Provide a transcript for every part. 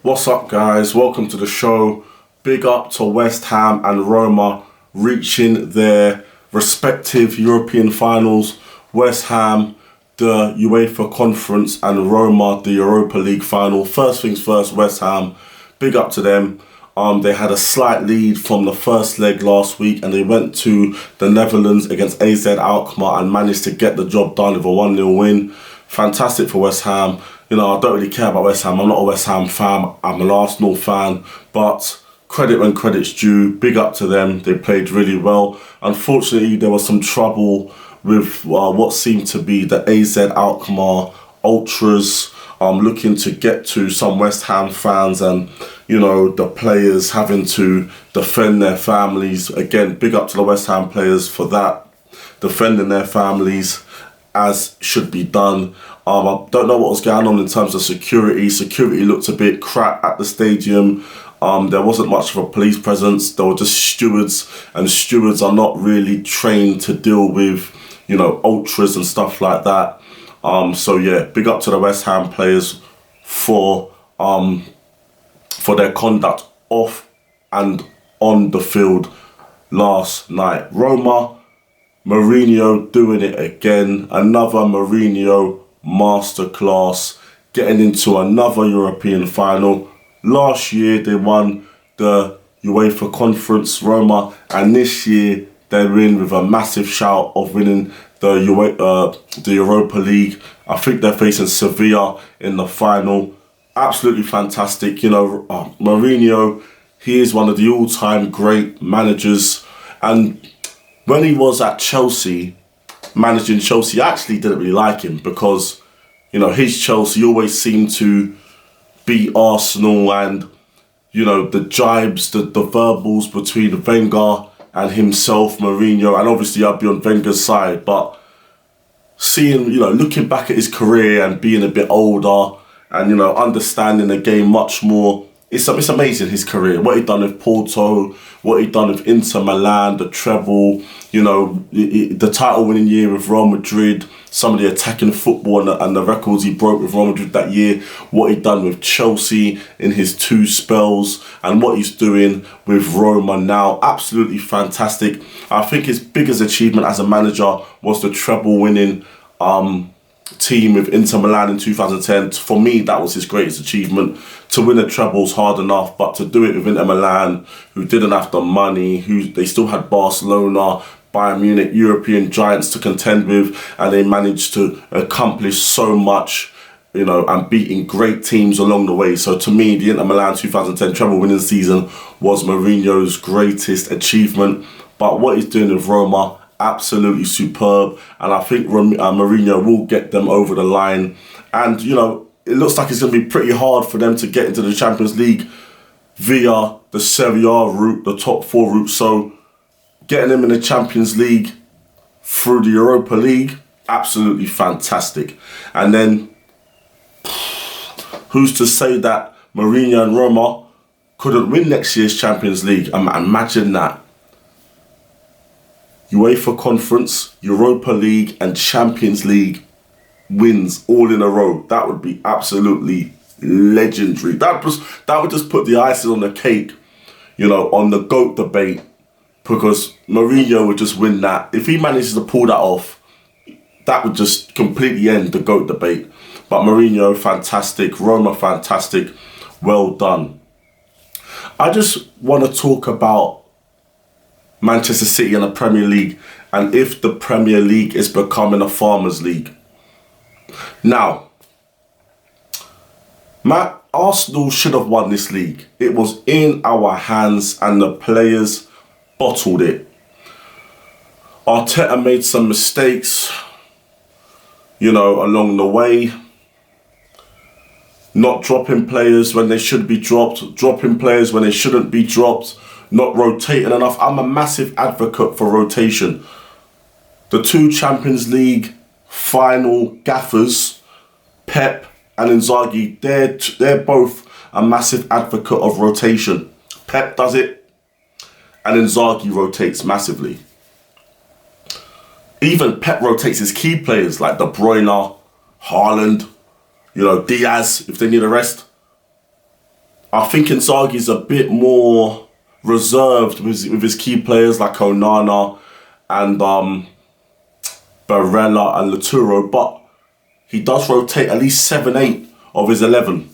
What's up, guys? Welcome to the show. Big up to West Ham and Roma reaching their respective European finals. West Ham, the UEFA Conference, and Roma, the Europa League final. First things first, West Ham, big up to them. They had a slight lead from the first leg last week and they went to the Netherlands against AZ Alkmaar and managed to get the job done with a 1-0 win. Fantastic for West Ham. You know, I don't really care about West Ham. I'm not a West Ham fan. I'm an Arsenal fan. But credit when credit's due. Big up to them. They played really well. Unfortunately, there was some trouble with what seemed to be the AZ Alkmaar ultras looking to get to some West Ham fans, and you know, the players having to defend their families. Again, big up to the West Ham players for that, defending their families as should be done. I don't know what was going on in terms of security. Security looked a bit crap at the stadium. There wasn't much of a police presence. There were just stewards, and stewards are not really trained to deal with, you know, ultras and stuff like that. So yeah, big up to the West Ham players for their conduct off and on the field last night. Roma, Mourinho doing it again. Another Mourinho masterclass, getting into another European final. Last year they won the UEFA Conference, Roma, and this year they're in with a massive shout of winning the Europa League. I think they're facing Sevilla in the final. Absolutely fantastic. You know, Mourinho, he is one of the all-time great managers. And when he was at Chelsea, managing Chelsea, I actually didn't really like him because, you know, his Chelsea always seemed to beat Arsenal, and, you know, the jibes, the verbals between Wenger and himself, Mourinho, and obviously I'd be on Wenger's side, but seeing, you know, looking back at his career and being a bit older and, you know, understanding the game much more, it's amazing, his career. What he'd done with Porto, what he'd done with Inter Milan, the treble, you know, the title-winning year with Real Madrid, some of the attacking football and the records he broke with Real Madrid that year, what he'd done with Chelsea in his 2 spells, and what he's doing with Roma now. Absolutely fantastic. I think his biggest achievement as a manager was the treble-winning team with Inter Milan in 2010. For me, that was his greatest achievement. To win a treble's hard enough, but to do it with Inter Milan, who didn't have the money, who they still had Barcelona, Bayern Munich, European giants to contend with, and they managed to accomplish so much, you know, and beating great teams along the way. So to me, the Inter Milan 2010 treble winning season was Mourinho's greatest achievement. But what he's doing with Roma, absolutely superb, and I think Mourinho will get them over the line. And, you know, it looks like it's going to be pretty hard for them to get into the Champions League via the Serie A route, the top 4 route. So getting them in the Champions League through the Europa League, absolutely fantastic. And then, who's to say that Mourinho and Roma couldn't win next year's Champions League? Imagine that. UEFA Conference, Europa League and Champions League wins all in a row. That would be absolutely legendary. That would just put the icing on the cake, you know, on the GOAT debate, because Mourinho would just win that. If he manages to pull that off, that would just completely end the GOAT debate. But Mourinho, fantastic. Roma, fantastic. Well done. I just want to talk about Manchester City and the Premier League, and if the Premier League is becoming a farmers' league. Now, Arsenal should have won this league. It was in our hands and the players bottled it. Arteta made some mistakes, you know, along the way. Not dropping players when they should be dropped, dropping players when they shouldn't be dropped, not rotating enough. I'm a massive advocate for rotation. The 2 Champions League final gaffers, Pep and Inzaghi, they're both a massive advocate of rotation. Pep does it, and Inzaghi rotates massively. Even Pep rotates his key players like De Bruyne, Haaland, you know, Diaz, if they need a rest. I think Inzaghi's a bit more reserved with his key players like Onana and Barella and Laturo, but he does rotate at least 7-8 of his 11.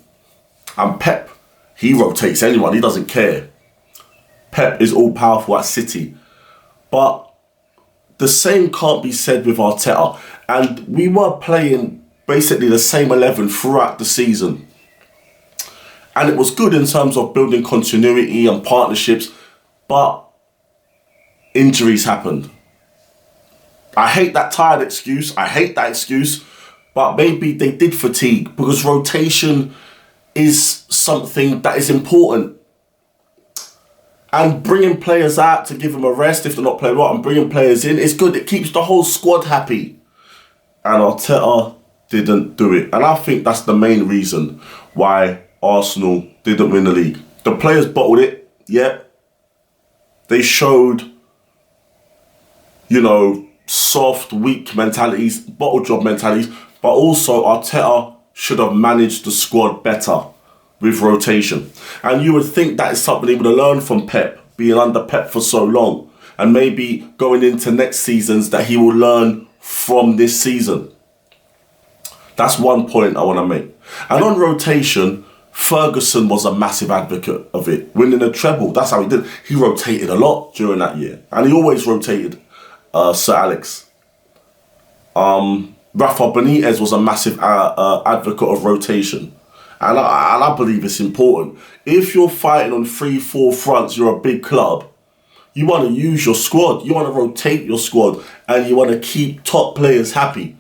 And Pep, he rotates anyone, he doesn't care. Pep is all powerful at City. But the same can't be said with Arteta. And we were playing basically the same 11 throughout the season. And it was good in terms of building continuity and partnerships, but injuries happened. I hate that tired excuse. I hate that excuse. But maybe they did fatigue, because rotation is something that is important. And bringing players out to give them a rest if they're not playing well and bringing players in is good. It keeps the whole squad happy. And Arteta didn't do it. And I think that's the main reason why Arsenal didn't win the league. The players bottled it, yeah. They showed, soft, weak mentalities, bottle job mentalities, but also Arteta should have managed the squad better with rotation. And you would think that is something he would have learned from Pep, being under Pep for so long. And maybe going into next seasons that he will learn from this season. That's one point I want to make. And on rotation, Ferguson was a massive advocate of it. Winning a treble, that's how he did. He rotated a lot during that year. And he always rotated Sir Alex. Rafa Benitez was a massive advocate of rotation. And I believe it's important. If you're fighting on 3-4 fronts, you're a big club, you want to use your squad. You want to rotate your squad. And you want to keep top players happy.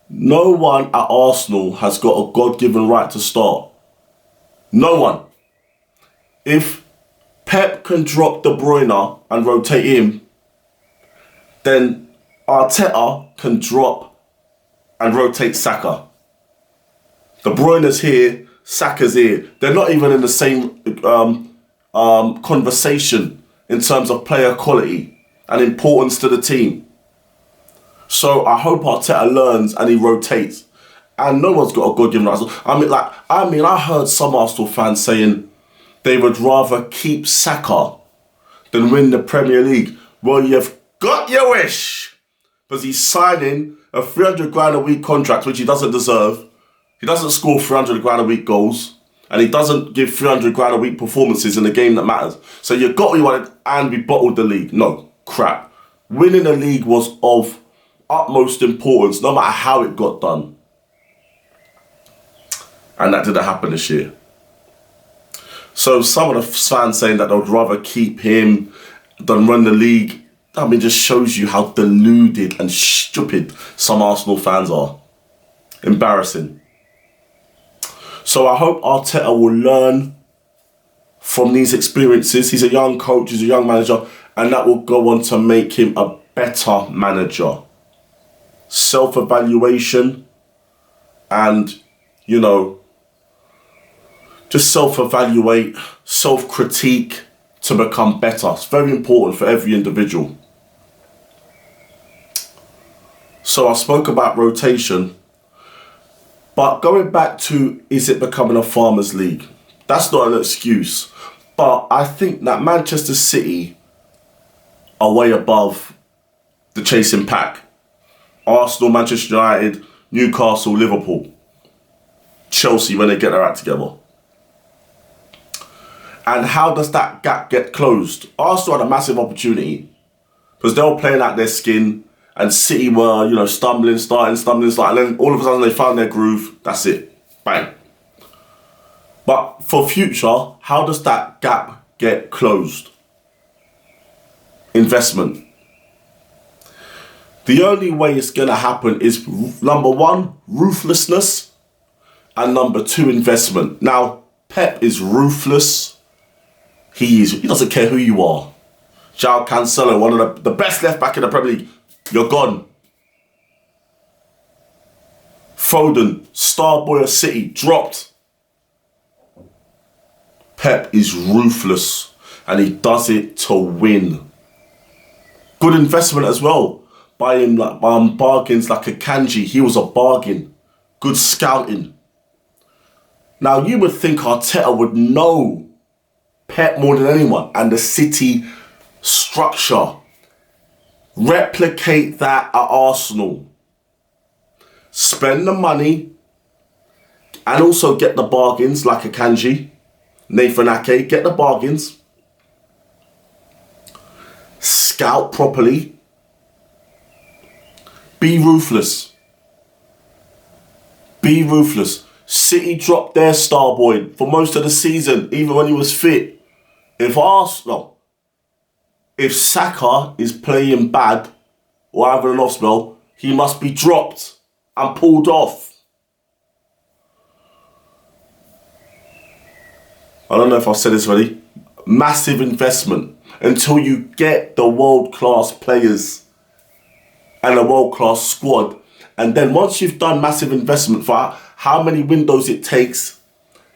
No one at Arsenal has got a God-given right to start. No one. If Pep can drop De Bruyne and rotate him, then Arteta can drop and rotate Saka. De Bruyne's here, Saka's here. They're not even in the same conversation in terms of player quality and importance to the team. So I hope Arteta learns and he rotates. And no one's got a God-given right. I heard some Arsenal fans saying they would rather keep Saka than win the Premier League. Well, you've got your wish. Because he's signing a 300 grand a week contract, which he doesn't deserve. He doesn't score 300 grand a week goals. And he doesn't give 300 grand a week performances in the game that matters. So you got what you wanted and we bottled the league. No, crap. Winning the league was of utmost importance, no matter how it got done. And that didn't happen this year. So some of the fans saying that they would rather keep him than run the league, just shows you how deluded and stupid some Arsenal fans are. Embarrassing. So I hope Arteta will learn from these experiences. He's a young coach, he's a young manager, and that will go on to make him a better manager. Self-evaluation and, just self-evaluate, self-critique to become better. It's very important for every individual. So I spoke about rotation, but going back to, is it becoming a farmers' league? That's not an excuse, but I think that Manchester City are way above the chasing pack. Arsenal, Manchester United, Newcastle, Liverpool, Chelsea when they get their act together. And how does that gap get closed? Arsenal had a massive opportunity because they were playing out their skin and City were, stumbling, starting, and then all of a sudden they found their groove. That's it. Bang. But for future, how does that gap get closed? Investment. The only way it's going to happen is, number one, ruthlessness, and number two, investment. Now, Pep is ruthless. He doesn't care who you are. João Cancelo, one of the best left back in the Premier League, you're gone. Foden, star boy of City, dropped. Pep is ruthless and he does it to win. Good investment as well. Buying bargains like a Kanji, he was a bargain. Good scouting. Now, you would think Arteta would know Pep more than anyone and the City structure. Replicate that at Arsenal. Spend the money and also get the bargains like Akanji, Nathan Ake, get the bargains. Scout properly. Be ruthless. Be ruthless. City dropped their star boy for most of the season, even when he was fit. If Saka is playing bad or having an off spell, he must be dropped and pulled off. I don't know if I've said this already. Massive investment until you get the world-class players and a world-class squad. And then once you've done massive investment for how many windows it takes,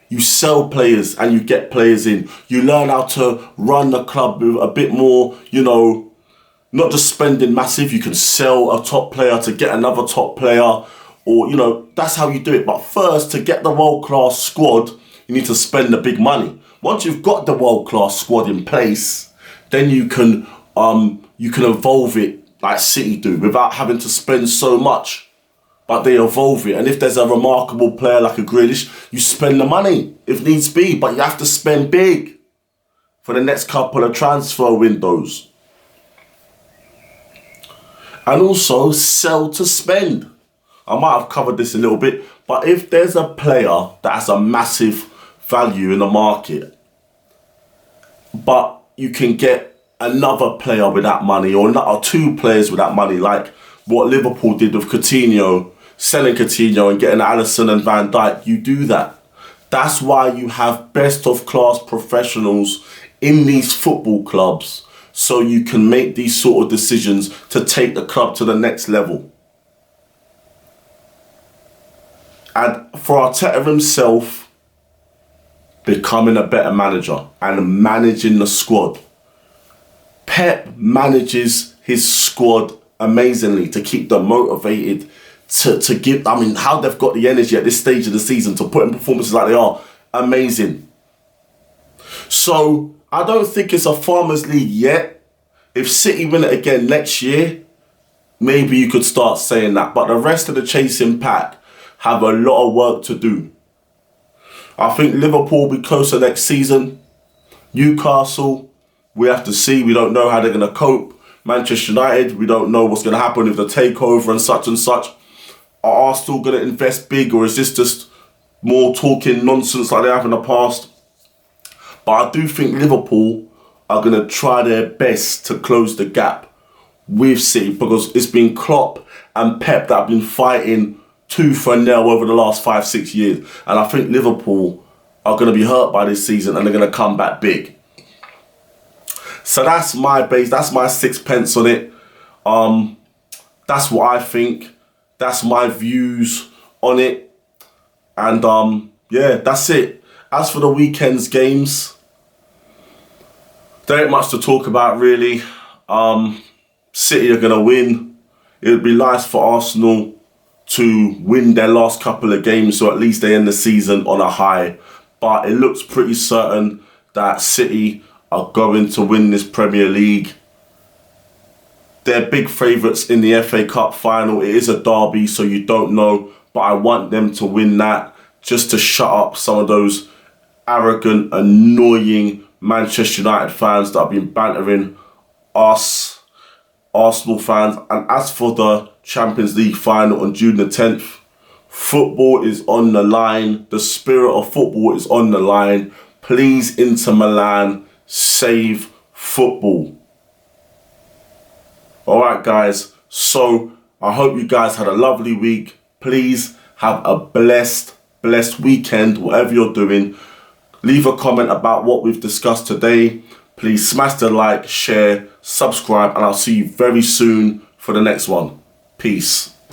you sell players and you get players in. You learn how to run the club with a bit more, not just spending massive. You can sell a top player to get another top player, or, that's how you do it. But first, to get the world-class squad, you need to spend the big money. Once you've got the world-class squad in place, then you can evolve it like City do without having to spend so much. But they evolve it. And if there's a remarkable player like a Grealish, you spend the money if needs be. But you have to spend big for the next couple of transfer windows. And also sell to spend. I might have covered this a little bit. But if there's a player that has a massive value in the market, but you can get another player with that money, or two players with that money, like what Liverpool did with Coutinho, selling Coutinho and getting Alisson and Van Dijk, you do that. That's why you have best of class professionals in these football clubs, so you can make these sort of decisions to take the club to the next level. And for Arteta himself, becoming a better manager and managing the squad. Pep manages his squad amazingly to keep them motivated, to give, how they've got the energy at this stage of the season to put in performances like they are, amazing. So, I don't think it's a Farmers League yet. If City win it again next year, maybe you could start saying that. But the rest of the chasing pack have a lot of work to do. I think Liverpool will be closer next season. Newcastle, we have to see. We don't know how they're going to cope. Manchester United, we don't know what's going to happen with the takeover and such and such. Are Arsenal going to invest big, or is this just more talking nonsense like they have in the past? But I do think Liverpool are going to try their best to close the gap with City, because it's been Klopp and Pep that have been fighting tooth and nail over the last 5-6 years. And I think Liverpool are going to be hurt by this season and they're going to come back big. So that's my base, that's my sixpence on it. That's what I think. That's my views on it. And yeah, that's it. As for the weekend's games, there ain't much to talk about really. City are going to win. It would be nice for Arsenal to win their last couple of games, so at least they end the season on a high. But it looks pretty certain that City are going to win this Premier League. They're big favourites in the FA Cup final. It is a derby, so you don't know. But I want them to win that just to shut up some of those arrogant, annoying Manchester United fans that have been bantering us, Arsenal fans. And as for the Champions League final on June the 10th, football is on the line. The spirit of football is on the line. Please, Inter Milan, save football. Alright guys, so I hope you guys had a lovely week. Please have a blessed weekend, whatever you're doing. Leave a comment about what we've discussed today. Please smash the like, share, subscribe, and I'll see you very soon for the next one. Peace.